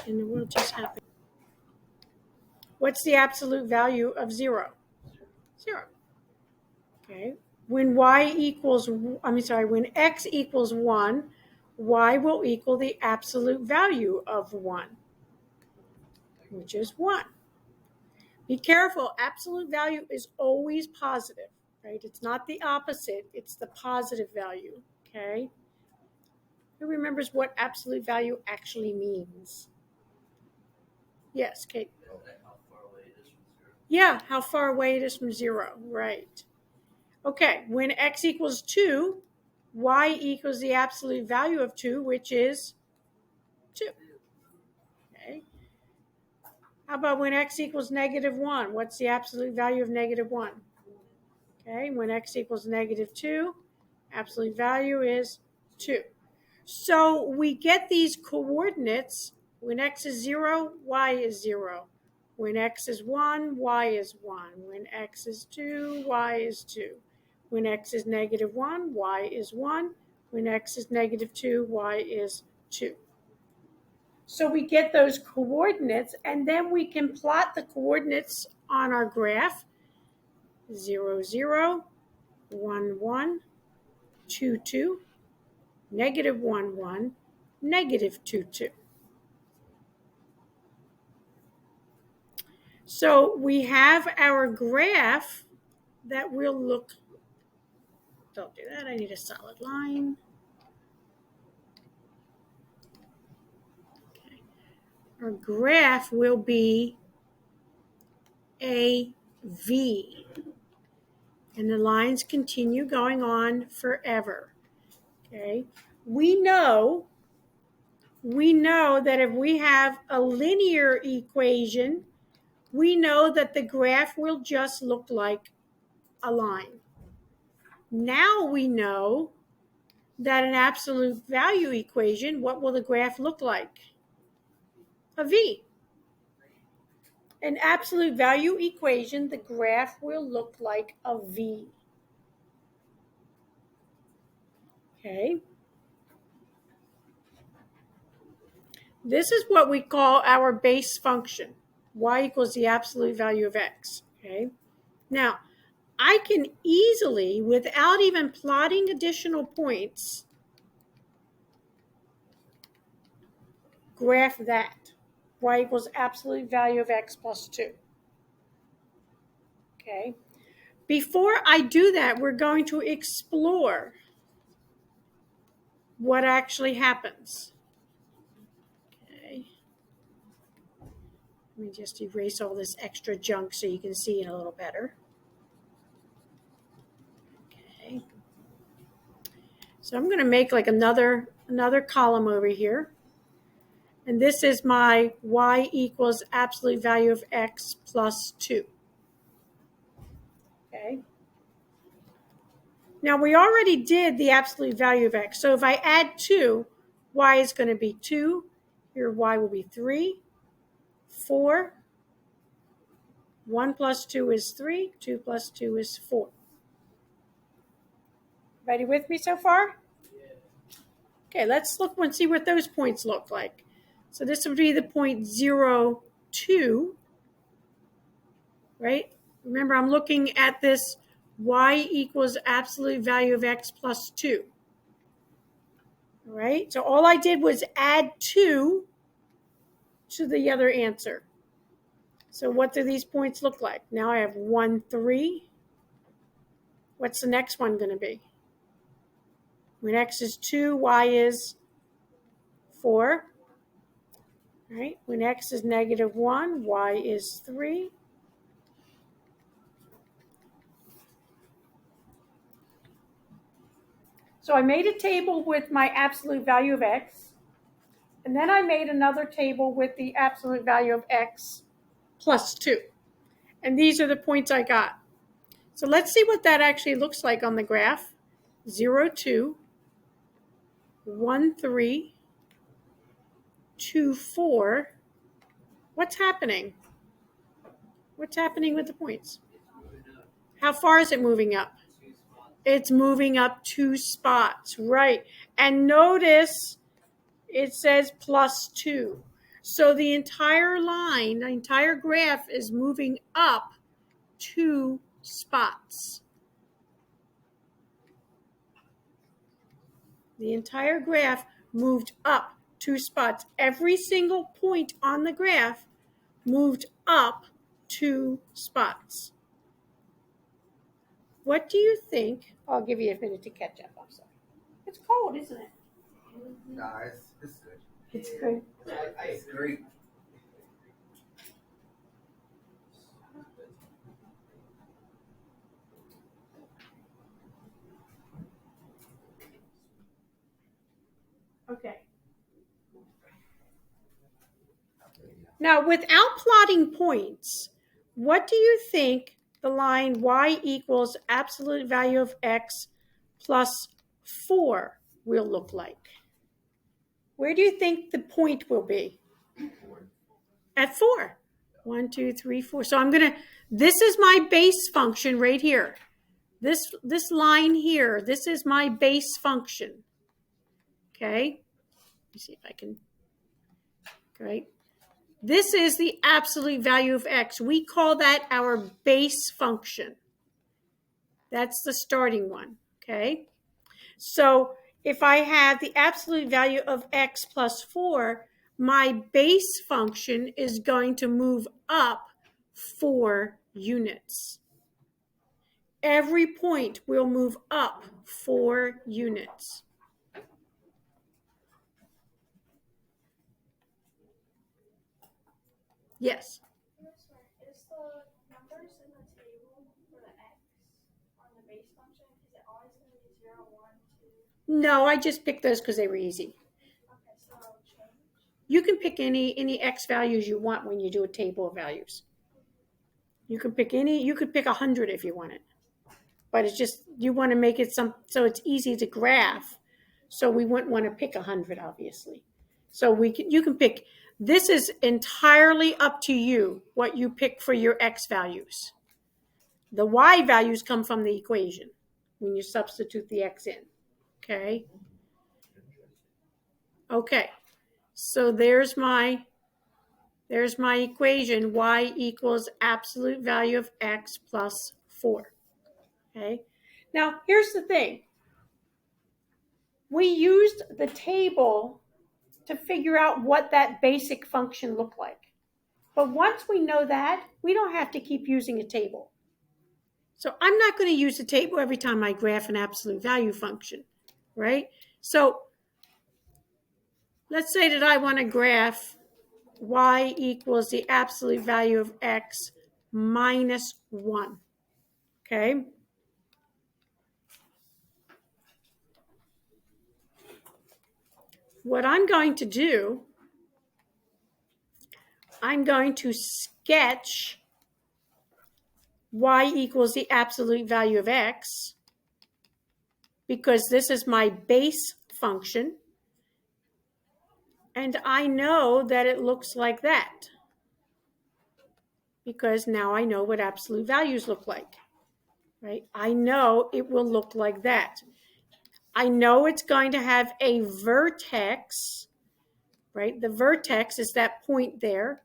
in the world just happened? What's the absolute value of 0? 0. Okay. When when x equals 1, y will equal the absolute value of 1, which is 1. Be careful, absolute value is always positive, right? It's not the opposite, it's the positive value, okay? Who remembers what absolute value actually means? Yes, Kate. Yeah, how far away it is from 0, right. Okay, when x equals 2, y equals the absolute value of 2, which is 2. Okay. How about when x equals -1? What's the absolute value of -1? Okay, when x equals -2, absolute value is 2. So we get these coordinates. When x is 0, y is 0. When x is 1, y is 1. When x is 2, y is 2. When x is -1, y is 1. When x is -2, y is 2. So we get those coordinates, and then we can plot the coordinates on our graph. 0, 0, 1, 1, 2, 2, -1, 1, -2, 2. So we have our graph that will look, don't do that, I need a solid line. Okay. Our graph will be a V, and the lines continue going on forever. Okay. We know that if we have a linear equation, we know that the graph will just look like a line. Now we know that an absolute value equation, what will the graph look like? A V. An absolute value equation, the graph will look like a V. Okay. This is what we call our base function. Y equals the absolute value of x. Okay. Now, I can easily, without even plotting additional points, graph that. Y equals absolute value of x plus 2. Okay. Before I do that, we're going to explore what actually happens. Okay. Let me just erase all this extra junk so you can see it a little better. Okay. So I'm going to make like another column over here. And this is my y equals absolute value of x plus 2. Okay. Now we already did the absolute value of x. So if I add 2, y is going to be 2. Here y will be 3, 4. 1 plus 2 is 3. 2 plus 2 is 4. Everybody with me so far? Okay, let's look and see what those points look like. So this would be the point 0, 2, right? Remember, I'm looking at this y equals absolute value of x plus 2. All right, so all I did was add 2 to the other answer. So what do these points look like? Now I have 1, 3. What's the next one going to be? When x is 2, y is 4. All right, when x is -1, y is 3. So I made a table with my absolute value of x, and then I made another table with the absolute value of x plus 2. And these are the points I got. So let's see what that actually looks like on the graph. 0, 2, 1, 3, 2, 4. What's happening? What's happening with the points? How far is it moving up? It's moving up 2 spots, right? And notice it says plus 2. So the entire line, the entire graph is moving up 2 spots. The entire graph moved up 2 spots. Every single point on the graph moved up 2 spots. What do you think? I'll give you a minute to catch up. I'm sorry. It's cold, isn't it? Nah, it's good. It's good. It's great. Okay. Now, without plotting points, what do you think the line y equals absolute value of x plus 4 will look like? Where do you think the point will be? At 4. 1, 2, 3, 4. So I'm going to, this is my base function right here. This line here, this is my base function. Okay? Let me see if I can, okay. This is the absolute value of x. We call that our base function. That's the starting one, okay? So if I have the absolute value of x plus 4, my base function is going to move up 4 units. Every point will move up 4 units. Yes? Is the numbers in the table for the x on the base function, is it always going to be 0, 1, 2? No, I just picked those because they were easy. Okay, so it'll change. You can pick any x values you want when you do a table of values. You can pick you could pick 100 if you want it. But it's just, you want to make it so it's easy to graph. So we wouldn't want to pick 100, obviously. So you can pick, this is entirely up to you what you pick for your x values. The y values come from the equation when you substitute the x in. Okay? Okay. So there's my equation, y equals absolute value of x plus 4. Okay. Now, here's the thing. We used the table to figure out what that basic function looked like. But once we know that, we don't have to keep using a table. So I'm not going to use a table every time I graph an absolute value function, right? So let's say that I want to graph y equals the absolute value of x minus 1, okay? What I'm going to do, I'm going to sketch y equals the absolute value of x because this is my base function. And I know that it looks like that because now I know what absolute values look like, right? I know it will look like that. I know it's going to have a vertex, right? The vertex is that point there.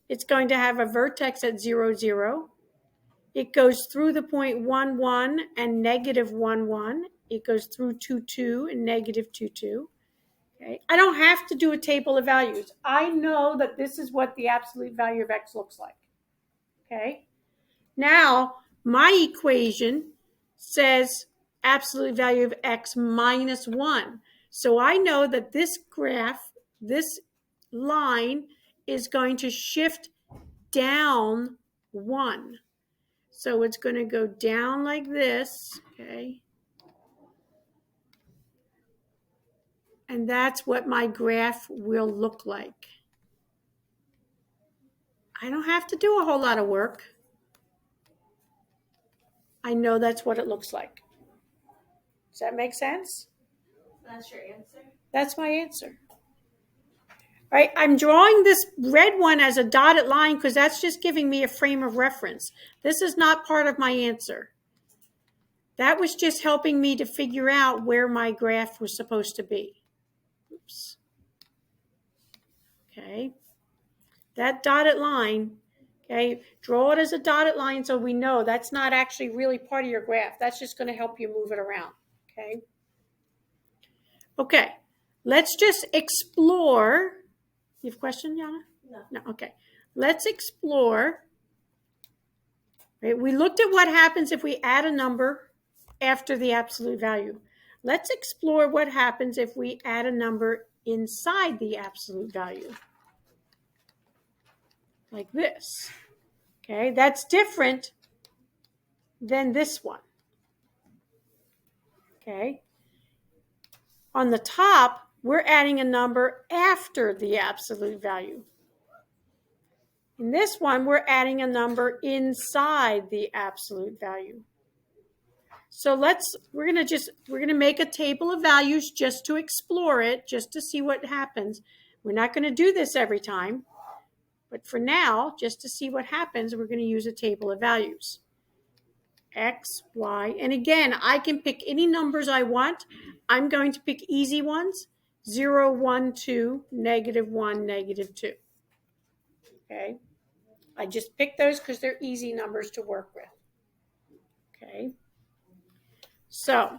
It's going to have a vertex at 0, 0. It goes through the point 1, 1 and negative 1, 1. It goes through 2, 2 and negative 2, 2. Okay. I don't have to do a table of values. I know that this is what the absolute value of x looks like. Okay. Now, my equation says absolute value of x minus 1. So I know that this graph, this line, is going to shift down 1. So it's going to go down like this, okay? And that's what my graph will look like. I don't have to do a whole lot of work. I know that's what it looks like. Does that make sense? That's your answer? That's my answer. All right, I'm drawing this red one as a dotted line because that's just giving me a frame of reference. This is not part of my answer. That was just helping me to figure out where my graph was supposed to be. Oops. Okay. That dotted line, okay, draw it as a dotted line so we know that's not actually really part of your graph. That's just going to help you move it around. Okay. Okay. Let's just explore. You have a question, Yana? No. Okay. Let's explore. Right? We looked at what happens if we add a number after the absolute value. Let's explore what happens if we add a number inside the absolute value. Like this. Okay, that's different than this one. Okay. On the top, we're adding a number after the absolute value. In this one, we're adding a number inside the absolute value. So we're going to make a table of values just to explore it, just to see what happens. We're not going to do this every time, but for now, just to see what happens, we're going to use a table of values. X, Y, and again, I can pick any numbers I want. I'm going to pick easy ones, 0, 1, 2, -1, -2. Okay. I just picked those because they're easy numbers to work with. Okay. So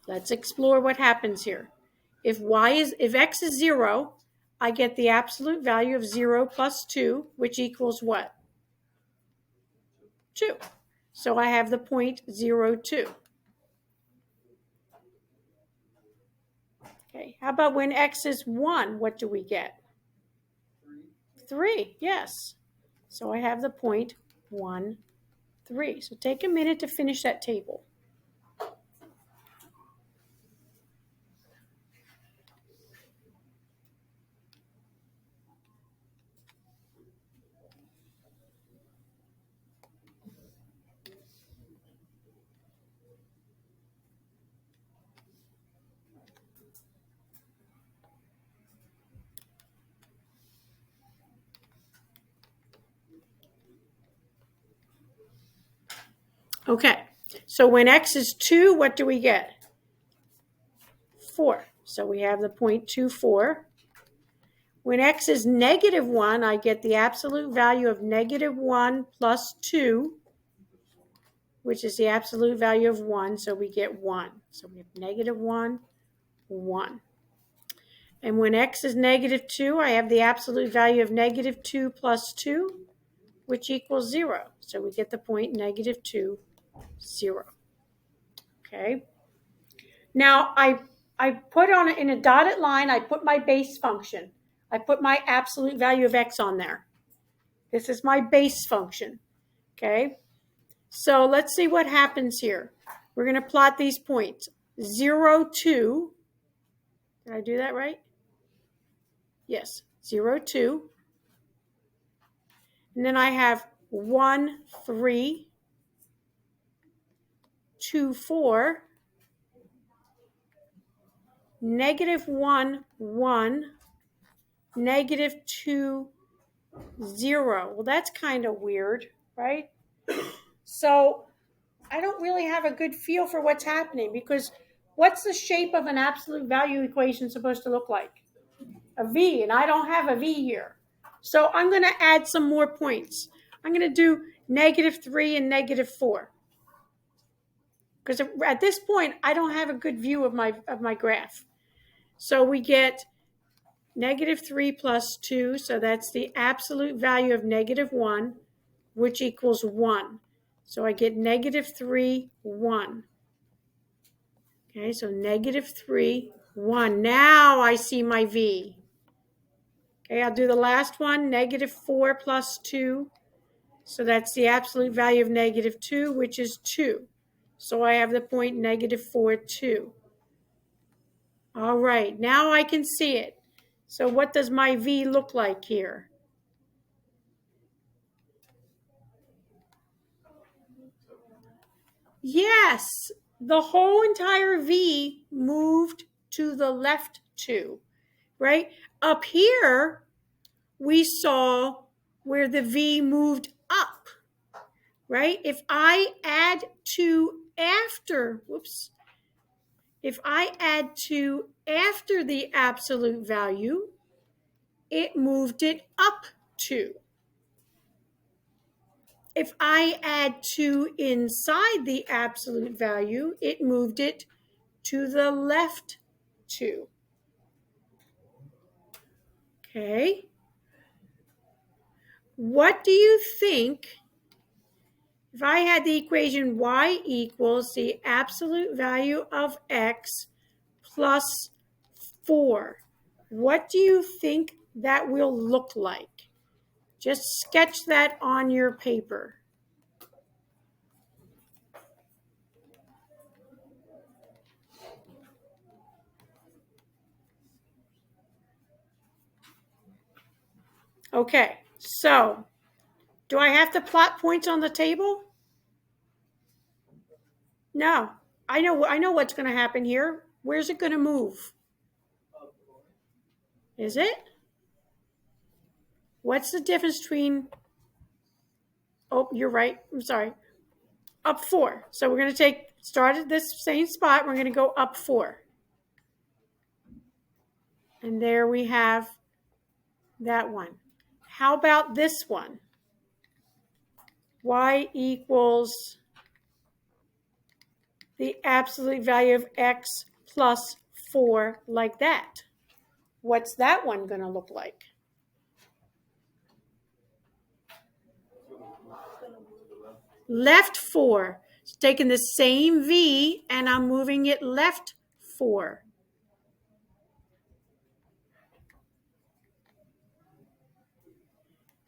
let's explore what happens here. If X is 0, I get the absolute value of 0 plus 2, which equals what? 2. So I have the point 0, 2. Okay, how about when X is 1, what do we get? 3, yes. So I have the point 1, 3. So take a minute to finish that table. Okay, so when X is 2, what do we get? 4. So we have the point 2, 4. When X is -1, I get the absolute value of -1 plus 2, which is the absolute value of 1, so we get 1. So we have -1, 1. And when X is -2, I have the absolute value of -2 plus 2, which equals 0. So we get the point -2, 0. Okay. Now I put on it in a dotted line, I put my base function. I put my absolute value of X on there. This is my base function. Okay. So let's see what happens here. We're going to plot these points. 0, 2. Did I do that right? Yes. 0, 2. And then I have 1, 3, 2, 4, -1, 1, -2, 0. Well, that's kind of weird, right? So I don't really have a good feel for what's happening because what's the shape of an absolute value equation supposed to look like? A V, and I don't have a V here. So I'm going to add some more points. I'm going to do -3 and -4. Because at this point, I don't have a good view of my graph. So we get -3 plus 2, so that's the absolute value of -1, which equals 1. So I get -3, 1. Okay, so -3, 1. Now I see my V. Okay, I'll do the last one, -4 plus 2. So that's the absolute value of -2, which is 2. So I have the point -4, 2. All right, now I can see it. So what does my V look like here? Yes, the whole entire V moved to the left 2, right? Up here, we saw where the V moved up, right? If I add 2 after, if I add 2 after the absolute value, it moved it up 2. If I add 2 inside the absolute value, it moved it to the left 2. Okay. What do you think if I had the equation y equals the absolute value of x plus 4? What do you think that will look like? Just sketch that on your paper. Okay, so do I have to plot points on the table? No. I know what's going to happen here. Where's it going to move? Is it? What's the difference between, oh, you're right. I'm sorry. Up 4. So we're going to start at this same spot. We're going to go up 4. And there we have that one. How about this one? Y equals the absolute value of x plus 4, like that. What's that one going to look like? Left 4. It's taking the same v and I'm moving it left 4.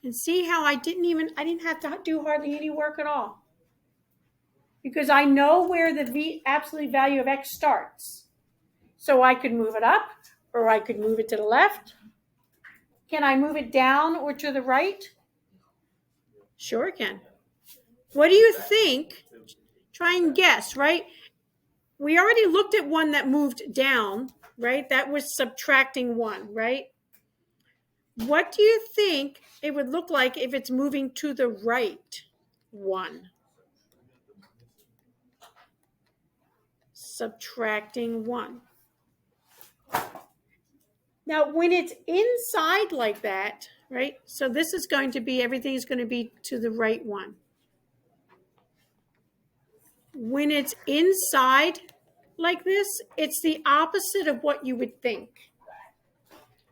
And see how I didn't have to do hardly any work at all. Because I know where the absolute value of x starts. So I could move it up or I could move it to the left. Can I move it down or to the right? Sure it can. What do you think? Try and guess, right? We already looked at one that moved down, right? That was subtracting 1, right? What do you think it would look like if it's moving to the right 1? Subtracting 1. Now, when it's inside like that, right? So this is going to be, everything is going to be to the right 1. When it's inside like this, it's the opposite of what you would think.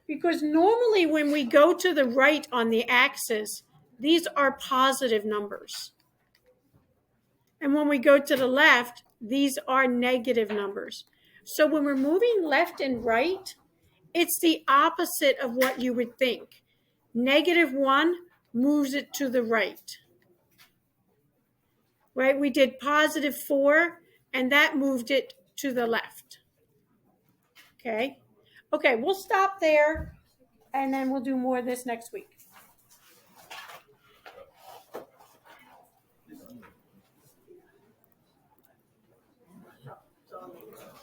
Because normally when we go to the right on the axis, these are positive numbers. And when we go to the left, these are negative numbers. So when we're moving left and right, it's the opposite of what you would think. -1 moves it to the right. Right? We did +4, and that moved it to the left. Okay? Okay, we'll stop there, and then we'll do more of this next week.